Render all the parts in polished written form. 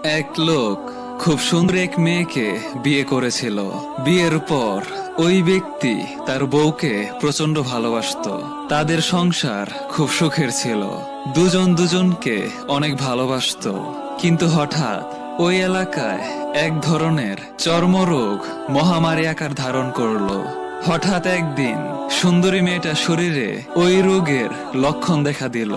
এক লোক খুব সুন্দর এক মেয়েকে বিয়ে করেছিল। বিয়ের পর ওই ব্যক্তি তার বউকে প্রচন্ড ভালোবাসতো। তাদের সংসার খুব সুখের ছিল, দুজন দুজনকে অনেক ভালোবাসতো। কিন্তু হঠাৎ ওই এলাকায় এক ধরনের চর্মরোগ মহামারী আকার ধারণ করলো। হঠাৎ একদিন সুন্দরী মেয়েটার শরীরে ওই রোগের লক্ষণ দেখা দিল।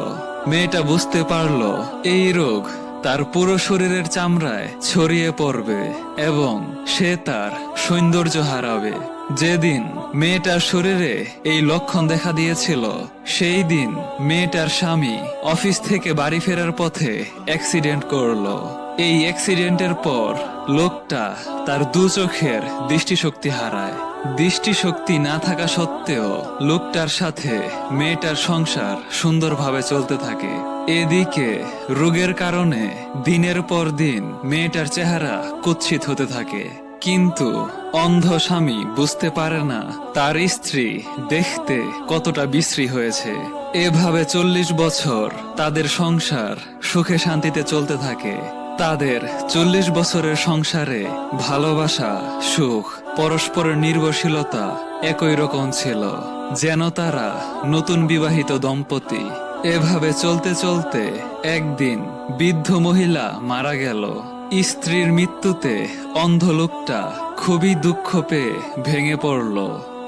মেয়েটা বুঝতে পারলো এই রোগ তার পুরো শরীরের চামড়ায় ছড়িয়ে পড়বে এবং সে তার সৌন্দর্য হারাবে। যেদিন মেয়েটার শরীরে এই লক্ষণ দেখা দিয়েছিল, সেই দিন মেয়েটার স্বামী অফিস থেকে বাড়ি ফেরার পথে অ্যাক্সিডেন্ট করলো। এই অ্যাক্সিডেন্টের পর লোকটা তার দু চোখের দৃষ্টিশক্তি হারায়। দৃষ্টিশক্তি না থাকা সত্ত্বেও লোকটার সাথে মেয়েটার সংসার সুন্দরভাবে চলতে থাকে। এদিকে রোগের কারণে দিনের পর দিন মেয়েটার চেহারা কুৎসিত হতে থাকে। কিন্তু অন্ধ স্বামী বুঝতে পারে না তার স্ত্রী দেখতে কতটা বিশ্রী হয়েছে। এভাবে 40 বছর তাদের সংসার সুখে শান্তিতে চলতে থাকে। তাদের 40 বছরের সংসারে ভালোবাসা, সুখ, পরস্পরের নির্ভরশীলতা একই রকম ছিল, যেন তারা নতুন বিবাহিত দম্পতি। এভাবে চলতে চলতে একদিন বৃদ্ধ মহিলা মারা গেল। স্ত্রীর মৃত্যুতে অন্ধ লোকটা খুবই দুঃখ পেয়ে ভেঙে পড়ল।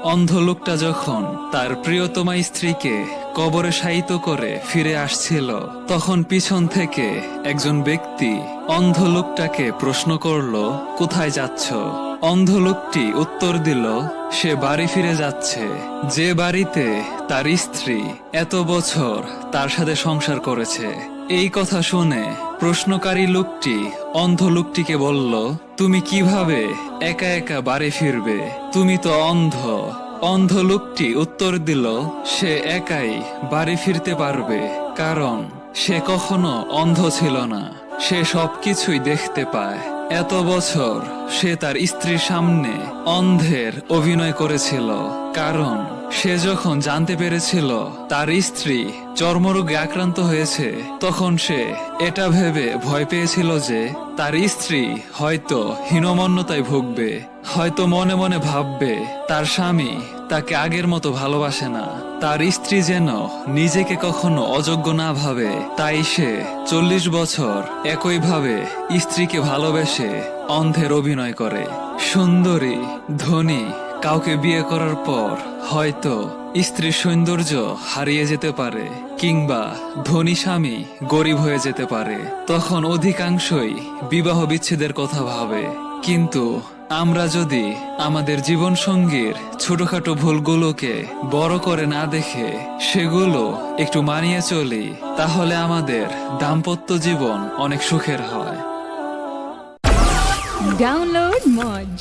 অন্ধ লোকটা যখন তার প্রিয়তমা স্ত্রীকে কবরে শায়িত করে ফিরে আসছিল, তখন পিছন থেকে একজন ব্যক্তি অন্ধ লোকটাকে প্রশ্ন করল, কোথায় যাচ্ছ? অন্ধ লোকটি উত্তর দিল, সে বাড়ি ফিরে যাচ্ছে, যে বাড়িতে তার স্ত্রী এত বছর তার সাথে সংসার করেছে। এই কথা শুনে প্রশ্নকারী লোকটি অন্ধ লোকটিকে বলল, তুমি কিভাবে একা একা বাড়ি ফিরবে? তুমি তো অন্ধ। অন্ধ লোকটি উত্তর দিল, সে একাই বাড়ি ফিরতে পারবে, কারণ সে কখনো অন্ধ ছিল না, সে সবকিছুই দেখতে পায়। এত বছর সে তার স্ত্রীর সামনে অন্ধের অভিনয় করেছিল, কারণ সে যখন জানতে পেরেছিল তার স্ত্রী চর্মরোগে আক্রান্ত হয়েছে, তখন সে এটা ভেবে ভয় পেয়েছিল যে তার স্ত্রী হয়তো হীনমন্যতায় ভুগবে, হয়তো মনে মনে ভাববে তার স্বামী তাকে আগের মতো ভালোবাসে না, তার স্ত্রী যেন নিজেকে কখনো অযোগ্য না ভাবে। তাই সে 40 বছর একইভাবে স্ত্রীকে ভালোবেসে অন্ধের অভিনয় করে। সুন্দরী, ধনী কাউকে বিয়ে করার পর হয়তো স্ত্রীর সৌন্দর্য হারিয়ে যেতে পারে, কিংবা ধনী স্বামী গরিব হয়ে যেতে পারে। তখন অধিকাংশই বিবাহ বিচ্ছেদের কথা ভাবে। কিন্তু আমরা যদি আমাদের জীবন সঙ্গীর ছোটখাটো ভুলগুলোকে বড় করে না দেখে সেগুলো একটু মানিয়ে চলি, তাহলে আমাদের দাম্পত্য জীবন অনেক সুখের হয়। Download Moj.